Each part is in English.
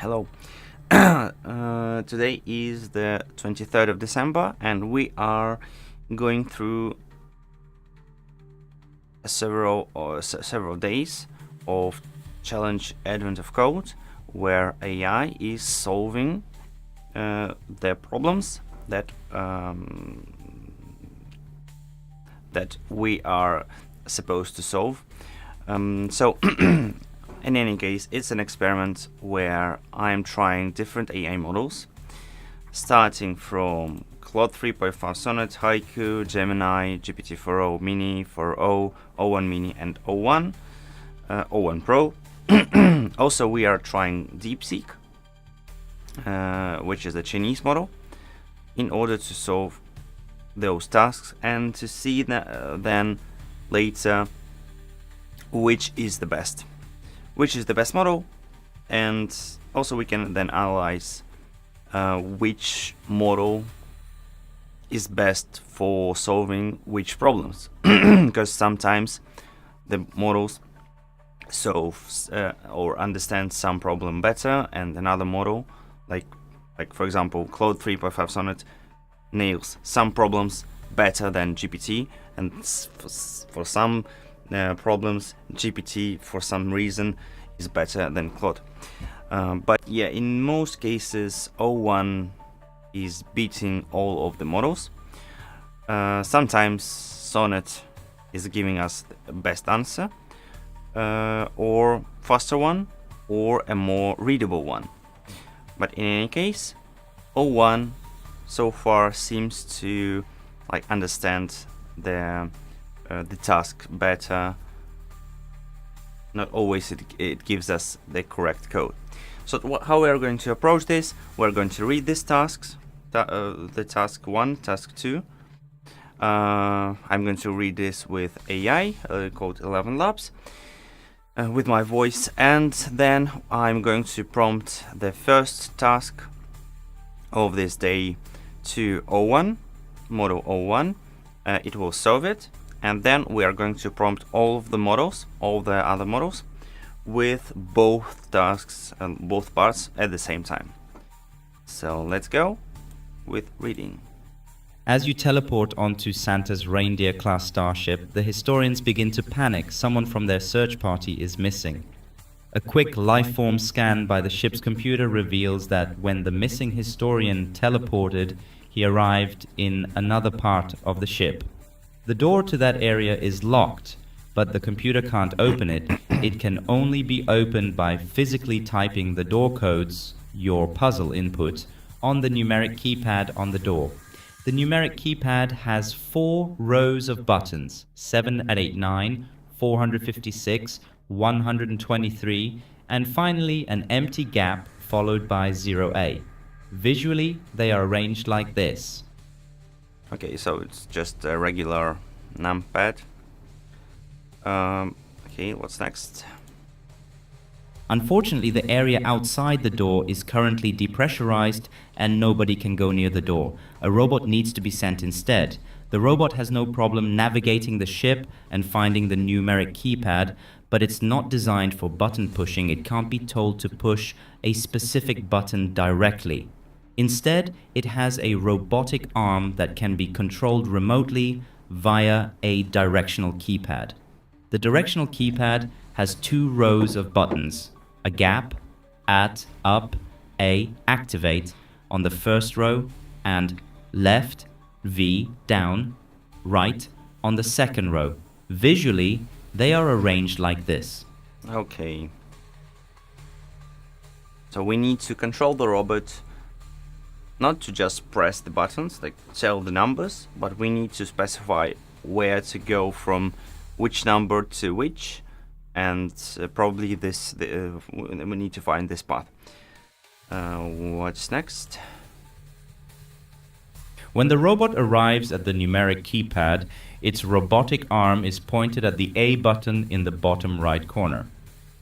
Hello. Today is the 23rd of December, and we are going through several days of challenge Advent of Code, where AI is solving the problems that we are supposed to solve. In any case, it's an experiment where I'm trying different AI models, starting from Claude 3.5 Sonnet, Haiku, Gemini, GPT-4o Mini, 4o, O1 Mini, and O1 Pro. Also, we are trying DeepSeek, which is a Chinese model, in order to solve those tasks and to see then later which is the best model, and also we can then analyze which model is best for solving which problems, because sometimes the models solve or understand some problem better, and another model, like for example Claude 3.5 Sonnet, nails some problems better than GPT, and for some problems GPT for some reason is better than Claude. But yeah, in most cases O1 is beating all of the models. Sometimes Sonnet is giving us the best answer, or faster one, or a more readable one. But in any case, O1 so far seems to understand the task better. Not always it gives us the correct code. So how we are going to approach this? We're going to read these tasks, the task 1, task 2. I'm going to read this with AI called 11 Labs, with my voice, and then I'm going to prompt the first task of this day to O1, model O1. It will solve it, and then we are going to prompt all the other models with both tasks and both parts at the same time. So let's go with reading. As you teleport onto Santa's reindeer-class starship, the historians begin to panic. Someone from their search party is missing. A quick life-form scan by the ship's computer reveals that when the missing historian teleported, he arrived in another part of the ship. The door to that area is locked, but the computer can't open it. It can only be opened by physically typing the door codes, your puzzle input, on the numeric keypad on the door. The numeric keypad has 4 rows of buttons: 789, 456, 123, and finally an empty gap followed by 0A. Visually, they are arranged like this. Okay, so it's just a regular numpad. Okay, what's next? Unfortunately, the area outside the door is currently depressurized and nobody can go near the door. A robot needs to be sent instead. The robot has no problem navigating the ship and finding the numeric keypad, but it's not designed for button pushing. It can't be told to push a specific button directly. Instead, it has a robotic arm that can be controlled remotely via a directional keypad. The directional keypad has 2 rows of buttons: a gap, at, up, A, activate on the first row, and left, V, down, right on the second row. Visually, they are arranged like this. Okay. So we need to control the robot, not to just press the buttons, tell the numbers, but we need to specify where to go from which number to which, and probably we need to find this path. What's next? When the robot arrives at the numeric keypad, its robotic arm is pointed at the A button in the bottom right corner.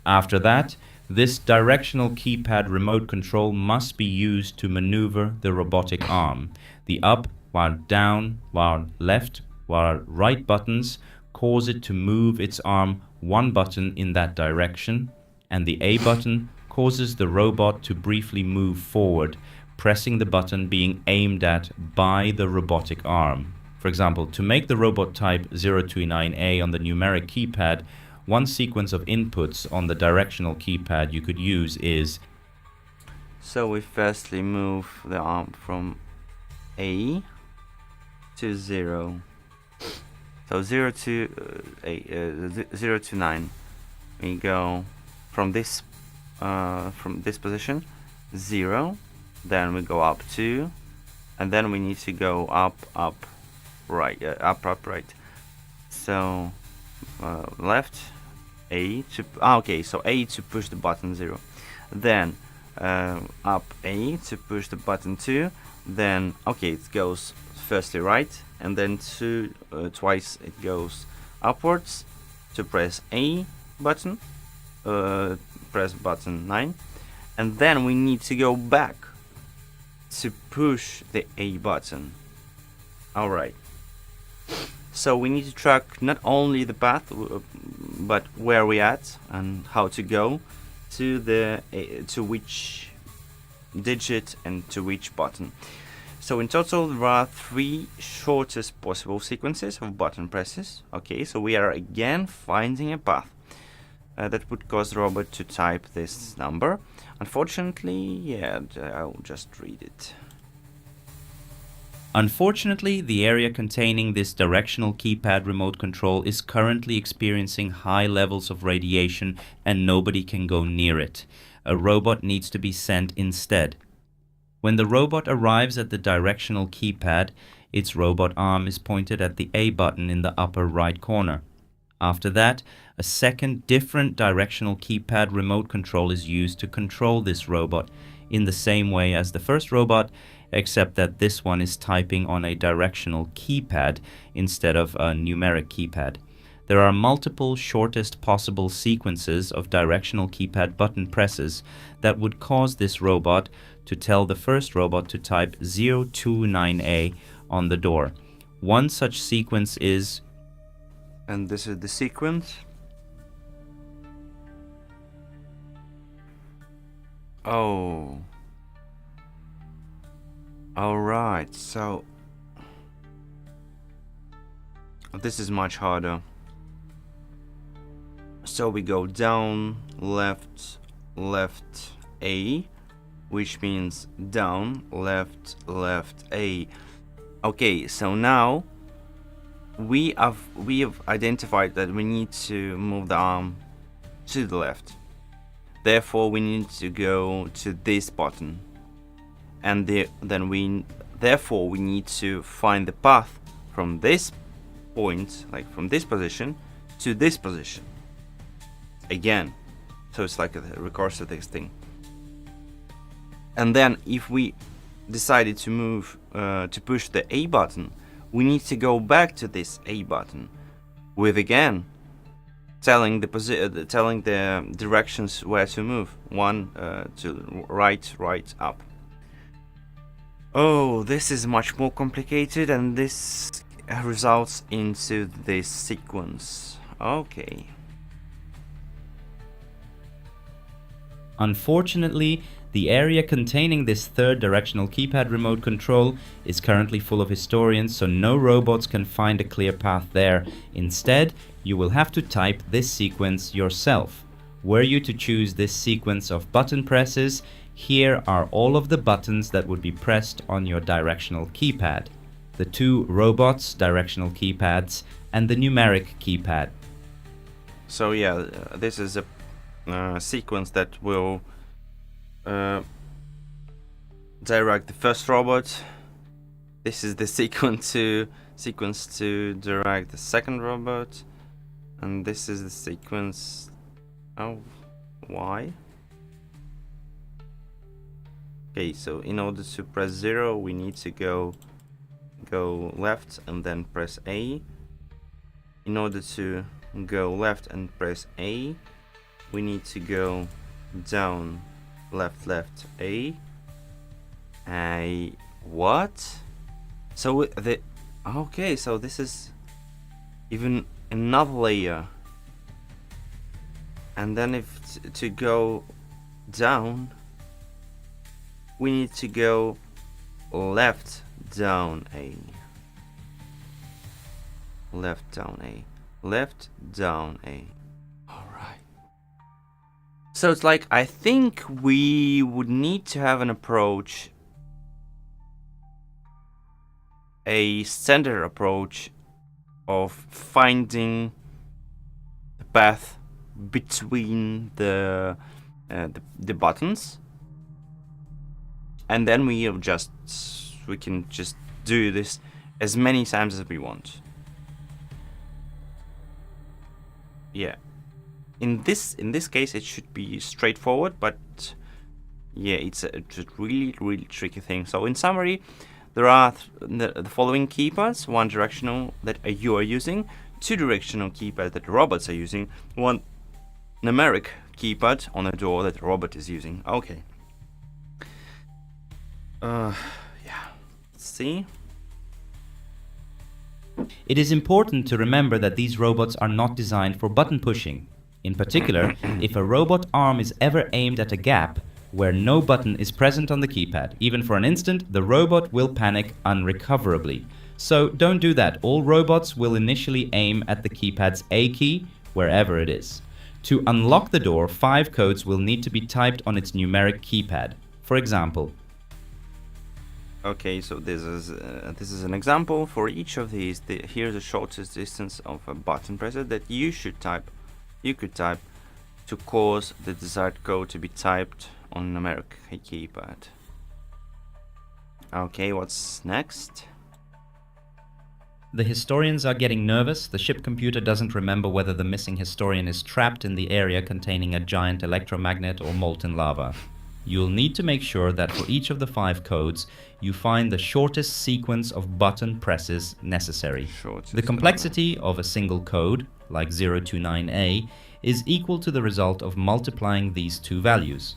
After that, this directional keypad remote control must be used to maneuver the robotic arm. The up, while down, while left, while right buttons cause it to move its arm 1 button in that direction, and the A button causes the robot to briefly move forward, pressing the button being aimed at by the robotic arm. For example, to make the robot type 029A on the numeric keypad, one sequence of inputs on the directional keypad you could use is... So we firstly move the arm from A to 0. So 0 to 9. We go from this position, 0. Then we go up 2, and then we need to go up, right. So left A to okay. So A to push the button 0. Then up A to push the button 2. Then okay, it goes firstly right, and then twice it goes upwards to press A button, press button 9, and then we need to go back to push the A button. Alright, so we need to track not only the path but where we at and how to go to which digit and to which button. So in total there are 3 shortest possible sequences of button presses. Okay, so we are again finding a path that would cause the robot to type this number. Unfortunately, yeah, I'll just read it. Unfortunately, the area containing this directional keypad remote control is currently experiencing high levels of radiation and nobody can go near it. A robot needs to be sent instead. When the robot arrives at the directional keypad, its robot arm is pointed at the A button in the upper right corner. After that, a second different directional keypad remote control is used to control this robot in the same way as the first robot, except that this one is typing on a directional keypad instead of a numeric keypad. There are multiple shortest possible sequences of directional keypad button presses that would cause this robot to tell the first robot to type 029A on the door. One such sequence is... And this is the sequence. Oh. Alright, so this is much harder. So we go down, left, left, A, which means down, left, left, A. Okay, so now we have identified that we need to move the arm to the left. Therefore, we need to go to this button, and therefore we need to find the path from this point, like from this position, to this position. Again, so it's like a recursive thing. And then if we decided to move to push the A button, we need to go back to this A button with again telling the directions where to move. One to right, right, up. Oh, this is much more complicated, and this results into this sequence. Okay. Unfortunately, the area containing this third directional keypad remote control is currently full of historians, so no robots can find a clear path there. Instead, you will have to type this sequence yourself. Were you to choose this sequence of button presses, here are all of the buttons that would be pressed on your directional keypad. The 2 robots' directional keypads and the numeric keypad. So yeah, this is a sequence that will direct the first robot. This is the sequence to direct the second robot, and this is the sequence. Oh, why? Okay, so in order to press 0, we need to go left and then press A. In order to go left and press A, we need to go down, left, left, A. What? So okay, so this is even another layer. And then if to go down, we need to go left down A. Left down A. Left down A. Alright. So it's like, I think we would need to have an approach, a standard approach of finding the path between the buttons, and then we can just do this as many times as we want. Yeah, in this case it should be straightforward, but yeah, it's a really tricky thing. So in summary, there are the following keypads: one directional that you are using, two directional keypads that robots are using, one numeric keypad on a door that a robot is using. Okay. Yeah. Let's see. It is important to remember that these robots are not designed for button pushing. In particular, if a robot arm is ever aimed at a gap where no button is present on the keypad, even for an instant, the robot will panic unrecoverably. So don't do that. All robots will initially aim at the keypad's A key, wherever it is. To unlock the door, 5 codes will need to be typed on its numeric keypad. For example, okay, so this is an example for each of these. Here's the shortest distance of a button presser that you could type to cause the desired code to be typed on numeric keypad. Okay, what's next? the historians are getting nervous. The ship computer doesn't remember whether the missing historian is trapped in the area containing a giant electromagnet or molten lava. You'll need to make sure that for each of the 5 codes, you find the shortest sequence of button presses necessary. The complexity of a single code, like 029A, is equal to the result of multiplying these 2 values.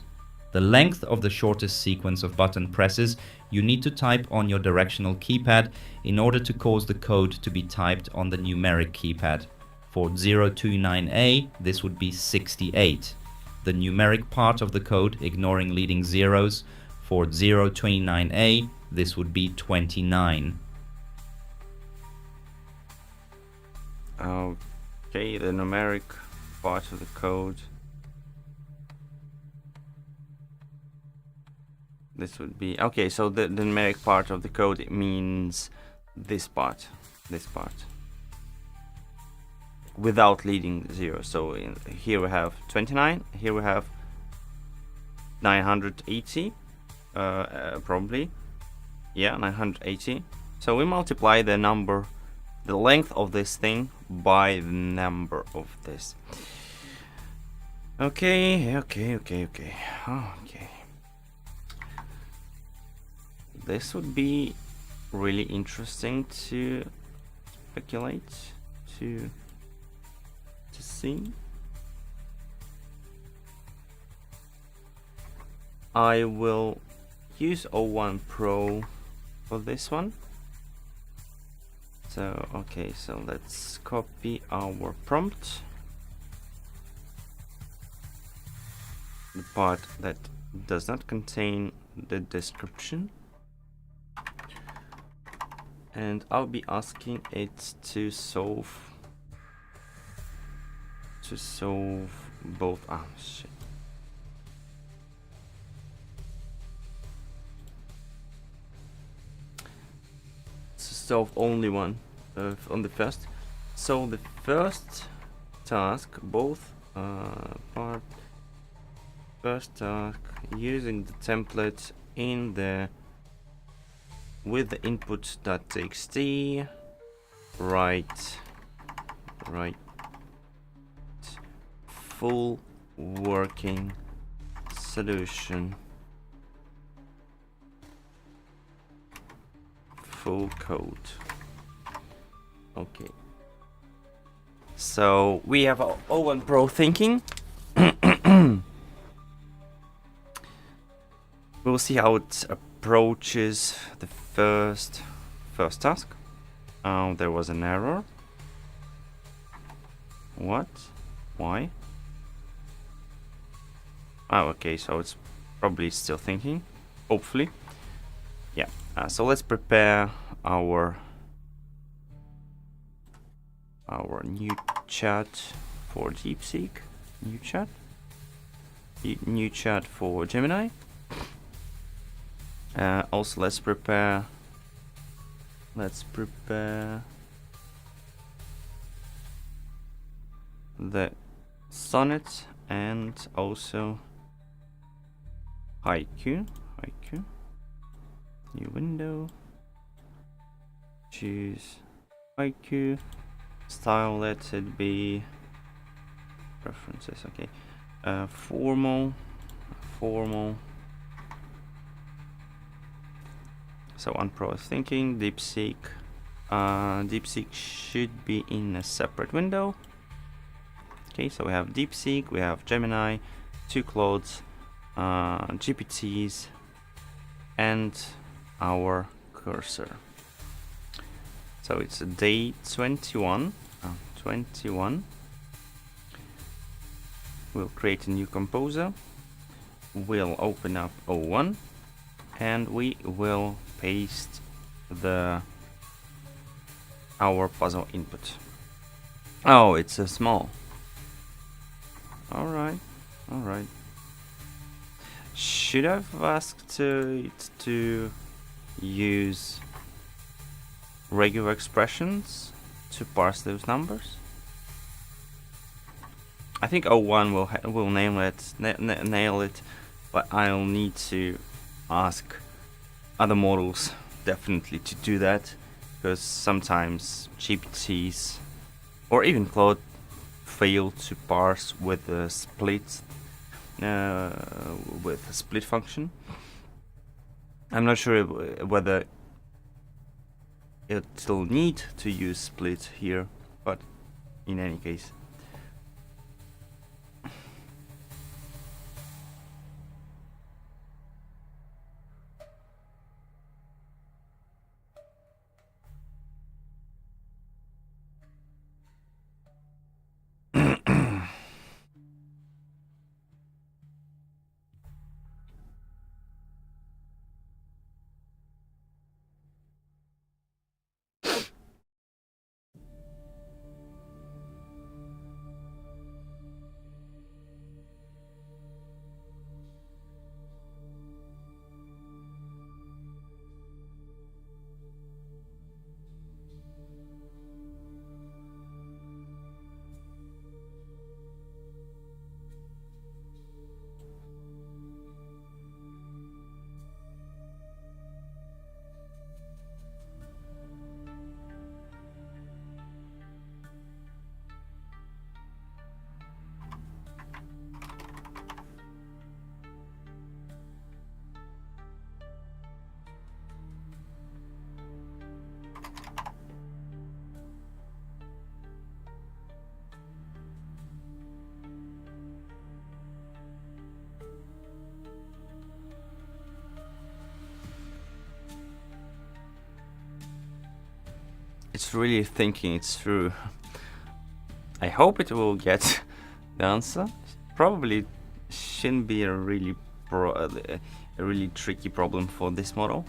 The length of the shortest sequence of button presses you need to type on your directional keypad in order to cause the code to be typed on the numeric keypad. For 029A, this would be 68. The numeric part of the code, ignoring leading zeros. For 029A, this would be 29. Okay, the numeric part of the code. This would be okay. So the numeric part of the code, it means this part, without leading zero. So here we have 29. Here we have 980. Probably, yeah, 980. So we multiply the number, the length of this thing by the number of this. Okay. This would be really interesting to speculate, to see. I will use O1 Pro for this one. So okay, so let's copy our prompt, the part that does not contain the description, and I'll be asking it to solve both. Shit. Solve only one on the first. So the first task, first task, using the template in the with the input.txt, write full working solution, full code. Okay, so we have our O1 Pro thinking. We'll see how it approaches the first task. There was an error. What? Why? Oh, okay, so it's probably still thinking, hopefully. Yeah, so let's prepare our new chat for DeepSeek. New chat. New chat for Gemini. Also, let's prepare the sonnet and also haiku. New window. Choose haiku. Style, let it be preferences. Okay. Formal. So on pro thinking, DeepSeek. DeepSeek should be in a separate window. Okay, so we have DeepSeek, we have Gemini, two Claudes, GPTs, and our cursor. So it's day 21. 21. We'll create a new composer. We'll open up O1, and we will paste our puzzle input. Oh, it's a small. All right. Should I've asked it to use regular expressions to parse those numbers? I think O1 will nail it, but I'll need to ask other models definitely to do that, because sometimes GPTs or even Claude fail to parse with a split function. I'm not sure whether it'll need to use split here, but in any case. It's really thinking it through. I hope it will get the answer. Probably shouldn't be a really tricky problem for this model.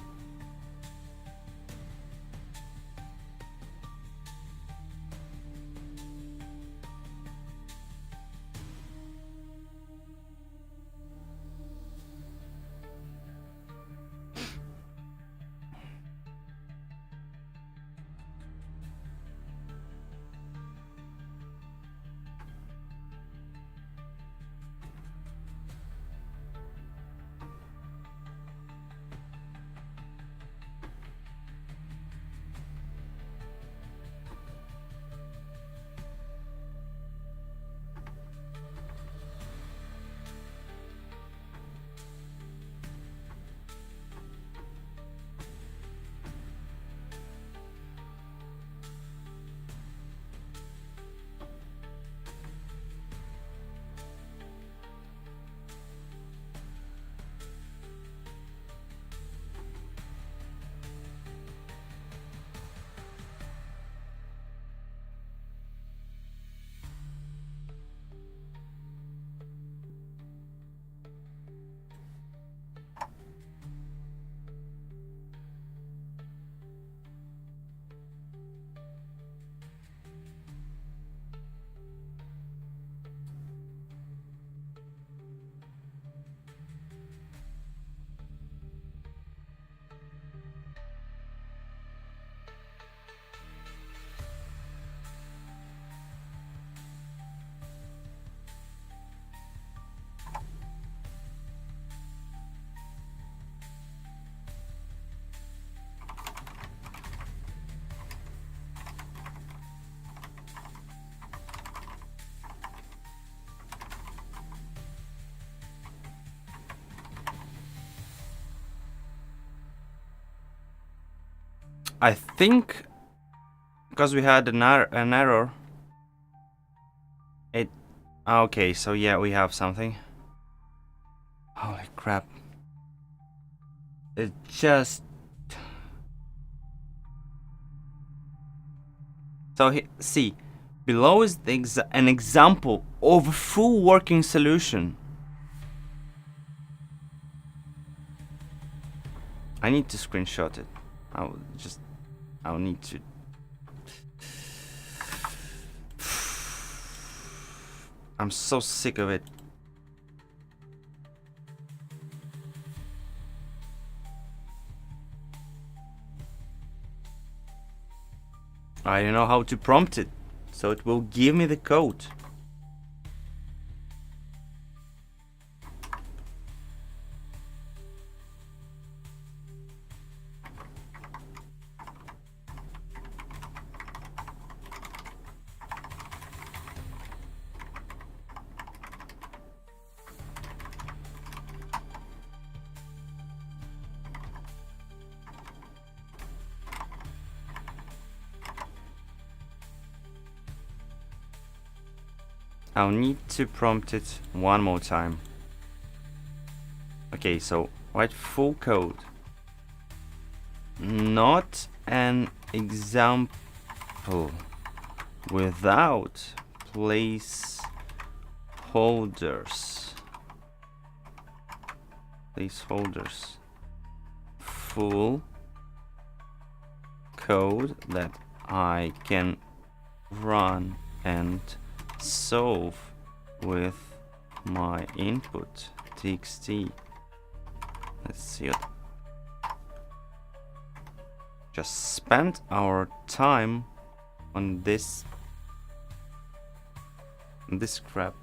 I think because we had an error. It. Okay, so yeah, we have something. Holy crap. It just. So see, below is an example of a full working solution. I need to screenshot it. I'll need to. I'm so sick of it. I don't know how to prompt it, so it will give me the code. I'll need to prompt it one more time. Okay, so write full code. Not an example without placeholders. Placeholders. Full code that I can run and solve with my input txt. Let's see it. Just spent our time on this crap.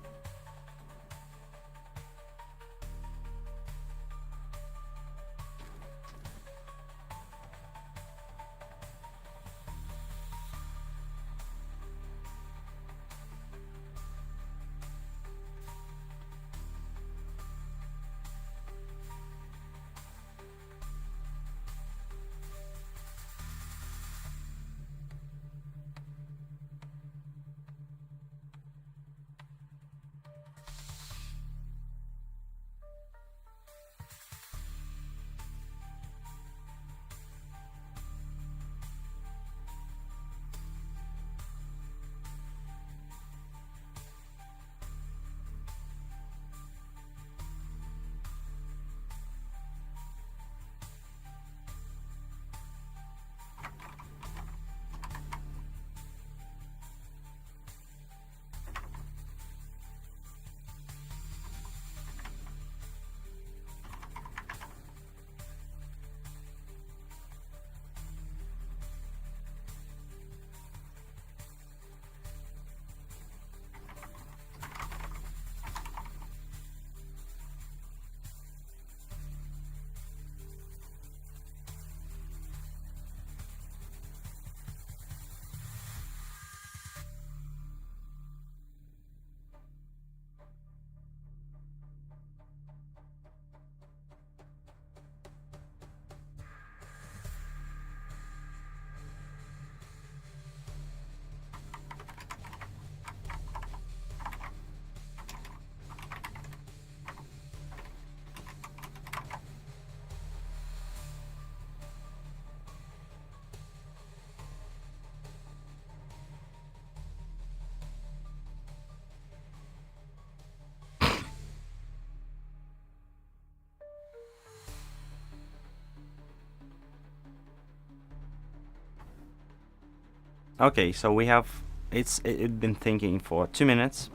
Okay, so we have it's been thinking for 2 minutes.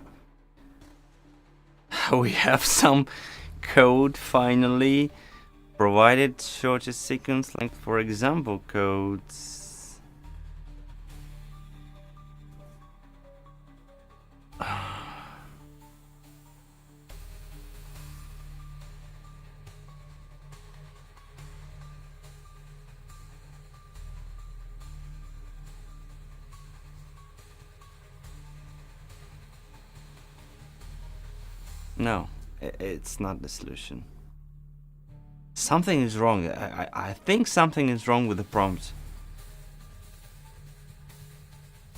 We have some code finally provided shortest sequence length for example codes. No, it's not the solution. Something is wrong. I think something is wrong with the prompt.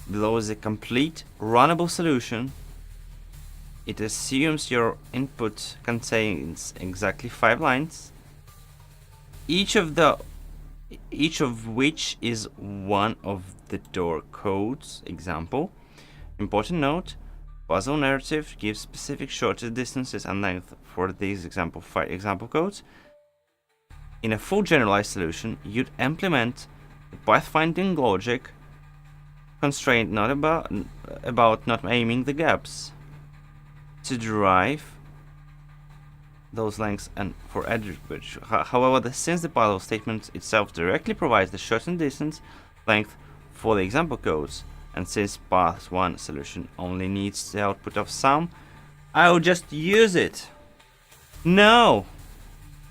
Below is a complete runnable solution. It assumes your input contains exactly 5 lines, each of which is one of the door codes. Example. Important note: puzzle narrative gives specific shortest distances and length for these example 5 example codes. In a full generalized solution, you'd implement the pathfinding logic constraint not about not aiming the gaps to derive those lengths and for average. However, since the puzzle statement itself directly provides the shortened distance length for the example codes, and since path 1 solution only needs the output of sum, I will just use it. No!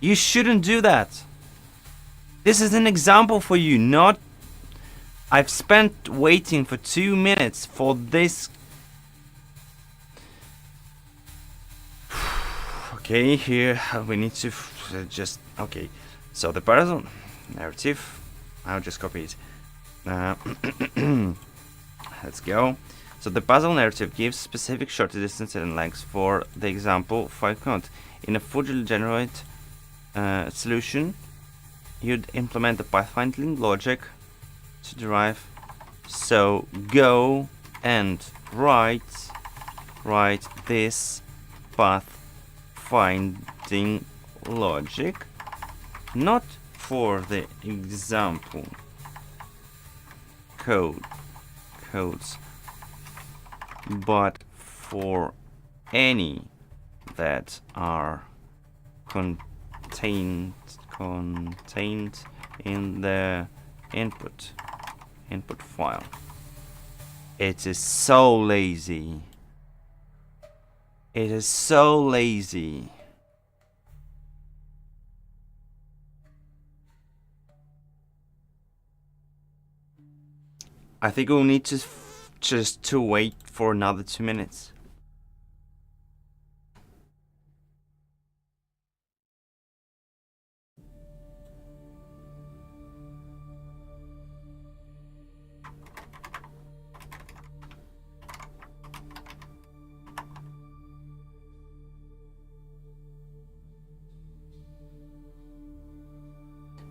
You shouldn't do that. This is an example for you, not... I've spent waiting for 2 minutes for this. Okay, here we need to just... Okay, so the puzzle narrative, I'll just copy it. Let's go. So the puzzle narrative gives specific shorter distances and lengths for the example 5 code. In a fully generate solution, you'd implement the pathfinding logic to derive. So go and write this pathfinding logic, not for the example codes, but for any that are contained in the input file. It is so lazy. It is so lazy. I think we'll need to just wait for another 2 minutes.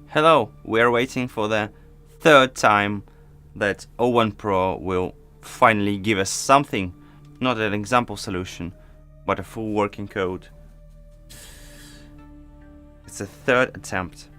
Hello, we're waiting for the 3rd time that O1 Pro will finally give us something, not an example solution, but a full working code. It's a 3rd attempt.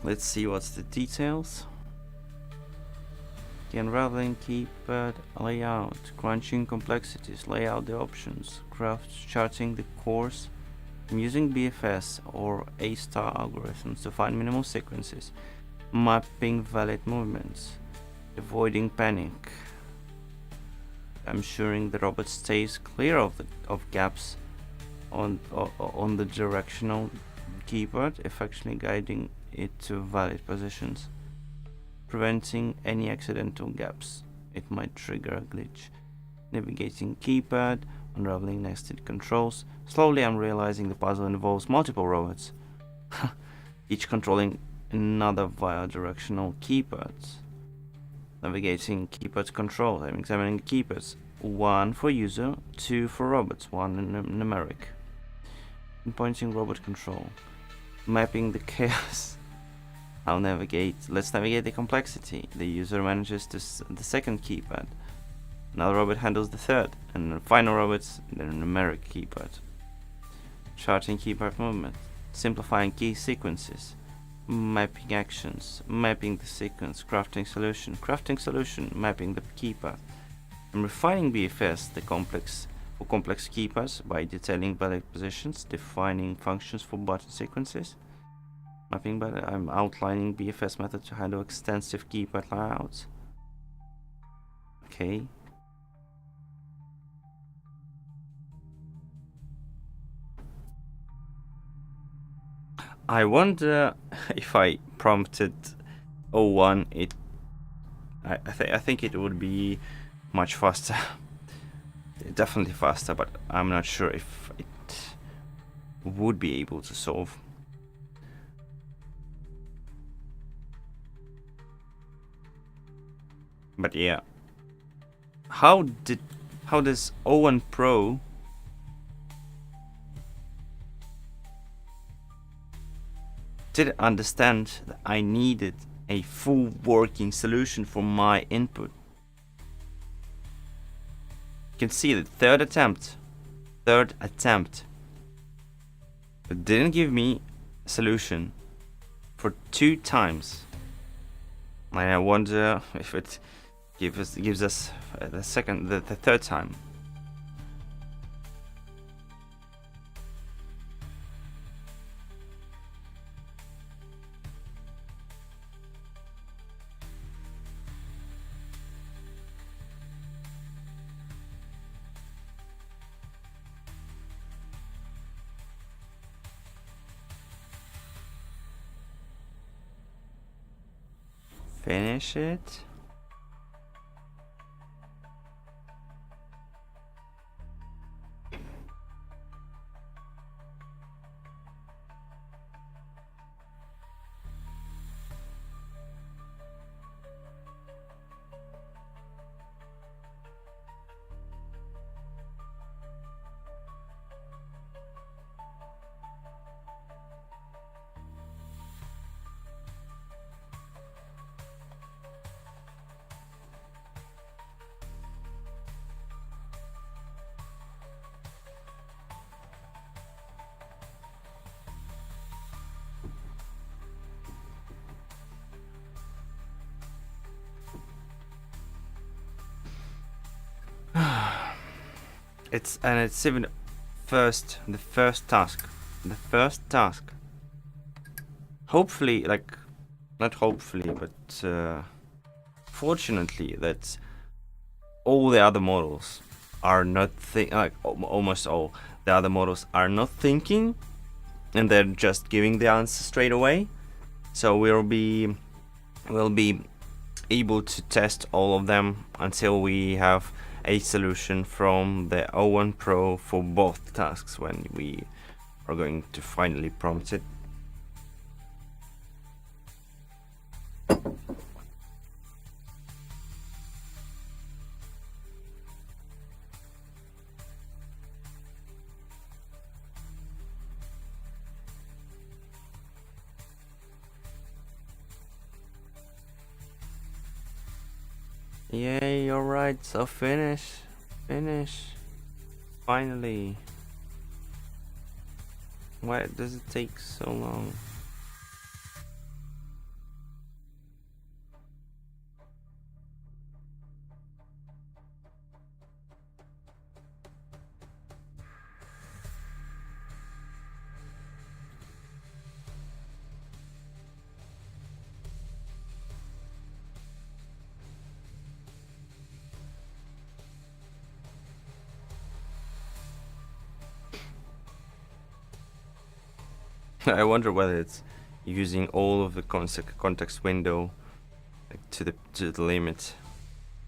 Let's see what's the details. The unraveling keypad layout, crunching complexities, layout the options, graph charting the course. I'm using BFS or A-star algorithms to find minimal sequences, mapping valid movements, avoiding panic. I'm ensuring the robot stays clear of gaps on the directional keypad, effectively guiding it to valid positions, preventing any accidental gaps. It might trigger a glitch. Navigating keypad, unraveling nested controls. Slowly I'm realizing the puzzle involves multiple robots, each controlling another via directional keypads. Navigating keypad control. I'm examining keypads. 1 for user, 2 for robots, 1 numeric. Pointing robot control. Mapping the chaos. I'll navigate. Let's navigate the complexity. The user manages the second keypad. Another robot handles the third, and the final robot's the numeric keypad. Charting keypad movement. Simplifying key sequences. Mapping actions. Mapping the sequence. Crafting solution. Mapping the keypad. And refining BFS for complex keypads by detailing valid positions, defining functions for button sequences. Mapping better. I'm outlining BFS method to handle extensive keypad layouts. Okay. I wonder if I prompted O1, I think it would be much faster. Definitely faster, but I'm not sure if it would be able to solve. But yeah, how does O1 Pro didn't understand that I needed a full working solution for my input? You can see the third attempt, it didn't give me a solution for 2 times. And I wonder if it gives us the third time. Finish it. It's even the first task. Hopefully, like, not hopefully, but fortunately, that all the other models are not almost all the other models are not thinking, and they're just giving the answer straight away. So we'll be able to test all of them until we have a solution from the O1 Pro for both tasks when we are going to finally prompt it. Yay, alright, so finish. Finally. Why does it take so long? I wonder whether it's using all of the context window, like, to the limit.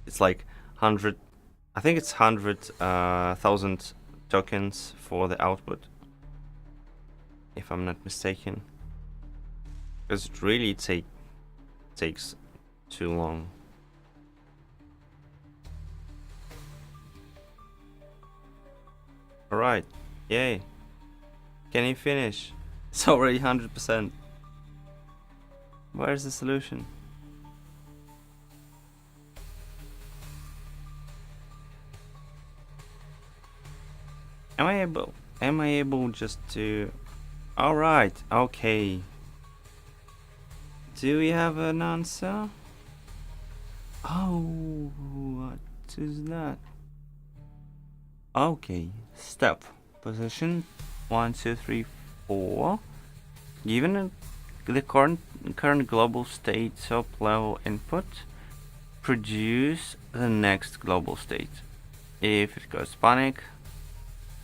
It's like 100. I think it's 100,000 tokens for the output, if I'm not mistaken. Because it really takes too long. Alright, yay. Can you finish? It's already 100%. Where's the solution? Am I able just to... Alright, okay. Do we have an answer? Oh, what is that? Okay, step. Position 1, 2, 3, 4. Given the current global state top level input, produce the next global state. If it goes panic,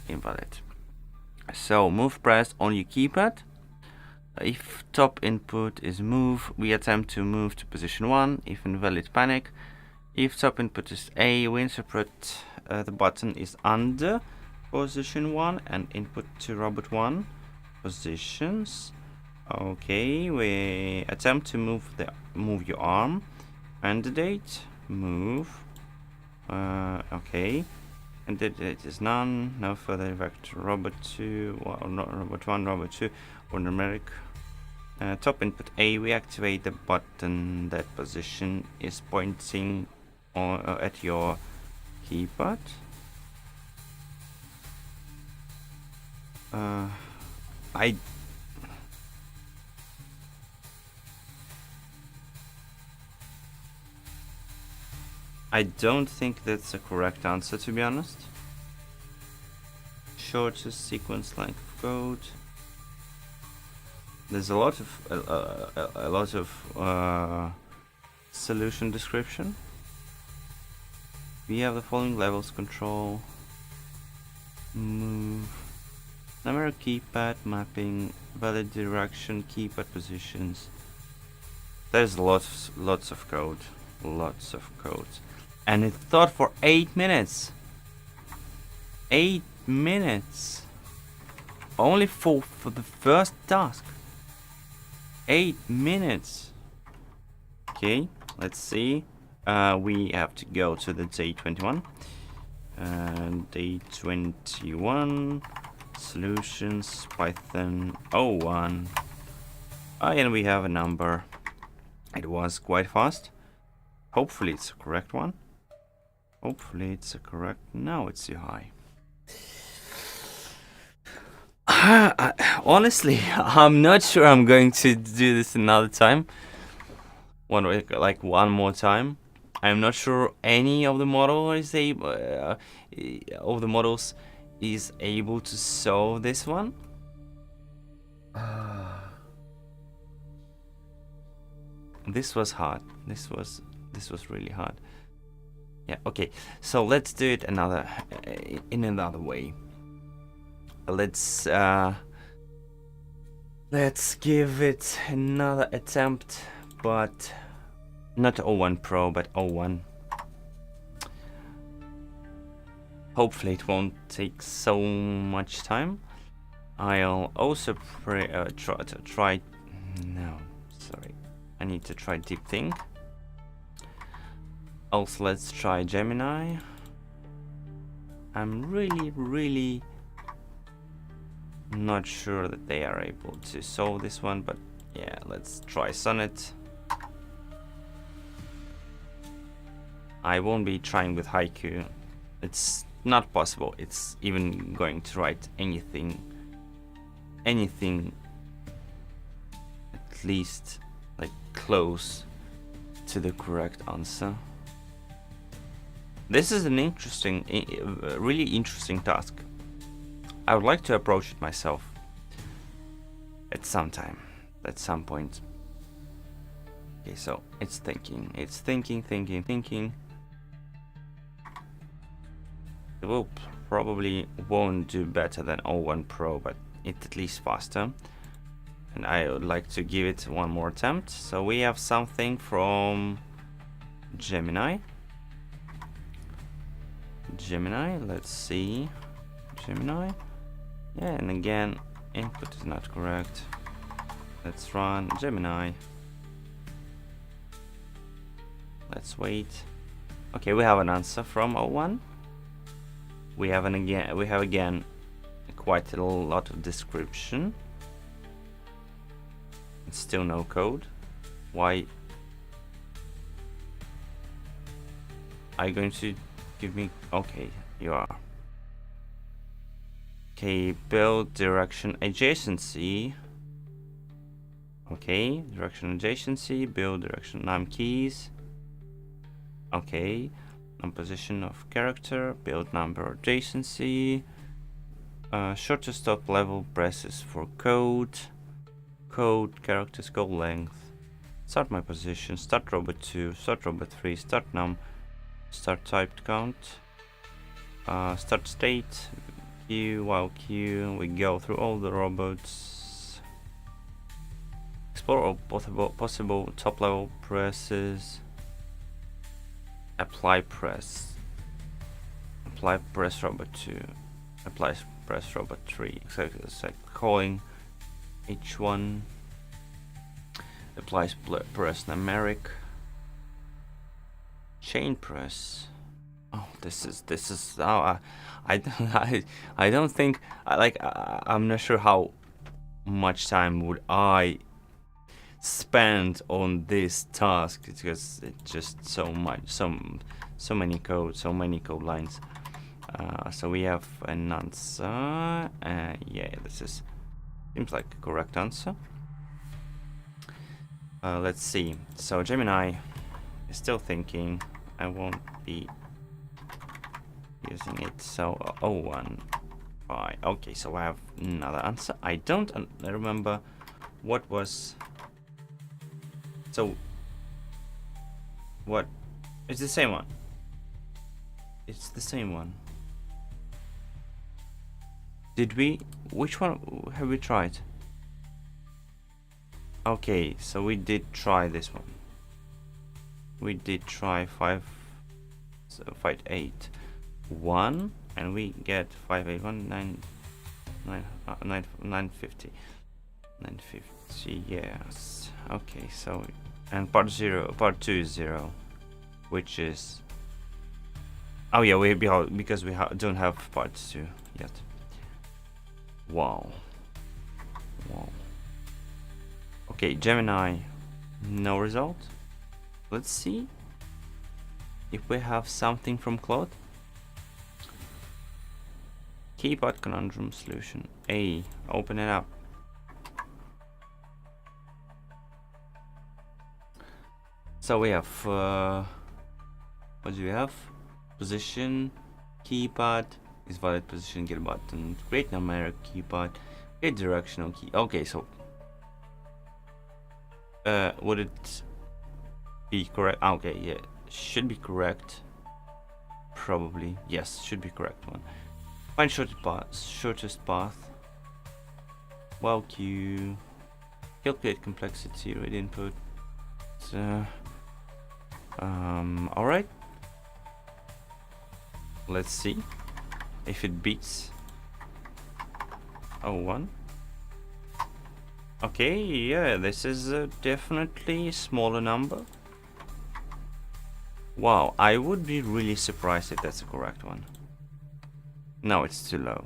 invalid. So move pressed on your keypad. If top input is move, we attempt to move to position 1. If invalid, panic. If top input is A, we interpret the button is under position 1 and input to robot 1 positions. Okay, we attempt to move your arm. Candidate move. Okay. And it is none. No further vector. Robot 2, well, not robot 1, robot 2, or numeric. Top input A, we activate the button that position is pointing at your keypad. I don't think that's a correct answer, to be honest. Shortest sequence length of code. There's a lot of solution description. We have the following levels: control, move, numeric keypad, mapping, valid direction, keypad positions. There's lots of code, and it thought for 8 minutes. 8 minutes, only for the first task. 8 minutes. Okay, let's see. We have to go to the day 21. Day 21 solutions Python 01. And we have a number. It was quite fast. Hopefully it's a correct one. Hopefully it's a correct. No, it's too high. Honestly, I'm not sure I'm going to do this another time. One more time. I'm not sure any of the models is able to solve this one. This was hard. This was really hard. Yeah. Okay. So let's do it in another way. Let's give it another attempt, but not 01 Pro, but 01. Hopefully it won't take so much time. I'll also try. No, sorry. I need to try Deep Think. Also, let's try Gemini. I'm really not sure that they are able to solve this one, but yeah, let's try Sonnet. I won't be trying with Haiku. It's not possible. It's even going to write anything at least like close to the correct answer. This is an really interesting task. I would like to approach it myself at some point. Okay, so it's thinking. It will probably won't do better than 01 Pro, but it's at least faster. And I would like to give it one more attempt. So we have something from Gemini. Let's see. Gemini. Yeah, and again, input is not correct. Let's run Gemini. Let's wait. Okay, we have an answer from 01. We have again quite a lot of description. It's still no code. Why are you going to give me? Okay, you are. Okay, build direction adjacency. Okay, direction adjacency, build direction name keys. Okay, position of character, build number adjacency. Shortest top level presses for code. Code, character, scope length. Start my position, start robot 2, start robot 3, start num, start typed count. Start state, queue, while queue, we go through all the robots. Explore all possible top level presses. Apply press. Apply press robot 2. Apply press robot 3. Exactly, calling H1. Applies press numeric. Chain press. Oh, this is how I don't think I'm not sure how much time would I spend on this task, because it's just so many code lines. So we have an answer. Yeah, this seems like a correct answer. Let's see. So Gemini is still thinking. I won't be using it. So 01. Fine. Okay, so I have another answer. I don't remember what was. So what? It's the same one. It's the same one. Did we? Which one have we tried? Okay, so we did try this one. We did try 581, and we get 581 950. Yes. Okay, so and part 2 is 0, which is. Oh yeah, because we don't have part 2 yet. Wow. Okay, Gemini, no result. Let's see if we have something from Claude. Keypad Conundrum solution. A. Open it up. So we have what do we have? Position, keypad is valid position, get button, create numeric keypad, create directional key. Okay, so would it be correct? Okay, yeah, should be correct. Probably, yes, should be correct one. Find shortest path. While queue, calculate complexity, read input. All right. Let's see if it beats 01. Okay, yeah, this is definitely a smaller number. Wow, I would be really surprised if that's the correct one. No, it's too low.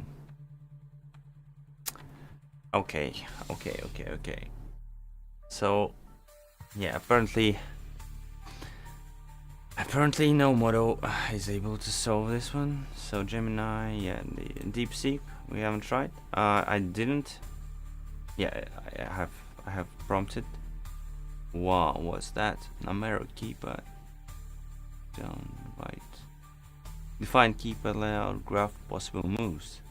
Okay. So, yeah, apparently no model is able to solve this one. So Gemini, yeah, the DeepSeek we haven't tried. I didn't. Yeah, I have prompted. Wow, what's that? Numeric keypad. Down right. Define keypad layout, graph possible moves.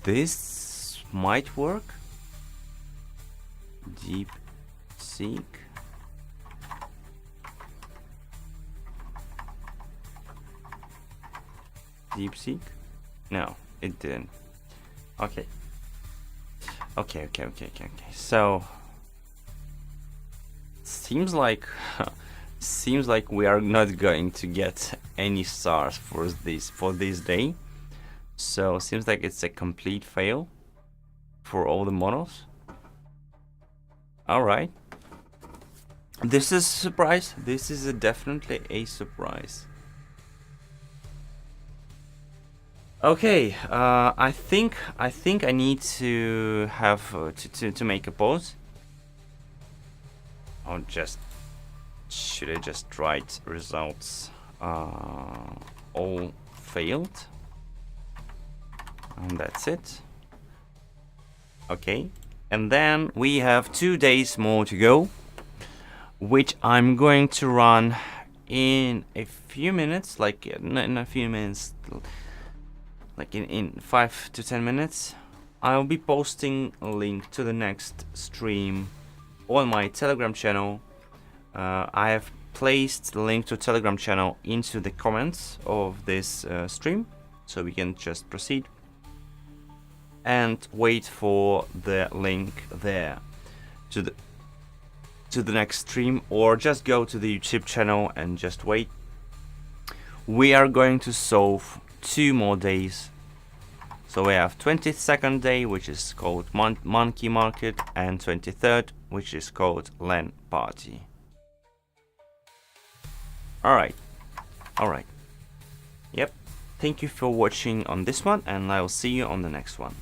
This might work. DeepSeek. DeepSeek? No, it didn't. Okay. So seems like we are not going to get any stars for this day. So seems like it's a complete fail for all the models. All right. This is a surprise. This is definitely a surprise. Okay, I think I need to have to make a pause. Or should I just write results all failed, and that's it. Okay, and then we have 2 days more to go, which I'm going to run in a few minutes, like in a few minutes, like in 5 to 10 minutes. I'll be posting a link to the next stream on my Telegram channel. I have placed the link to Telegram channel into the comments of this stream, so we can just proceed and wait for the link there to the next stream, or just go to the YouTube channel and just wait. We are going to solve 2 more days. So we have 22nd day, which is called Monkey Market, and 23rd, which is called LAN Party. Alright. Yep. Thank you for watching on this one, and I will see you on the next one.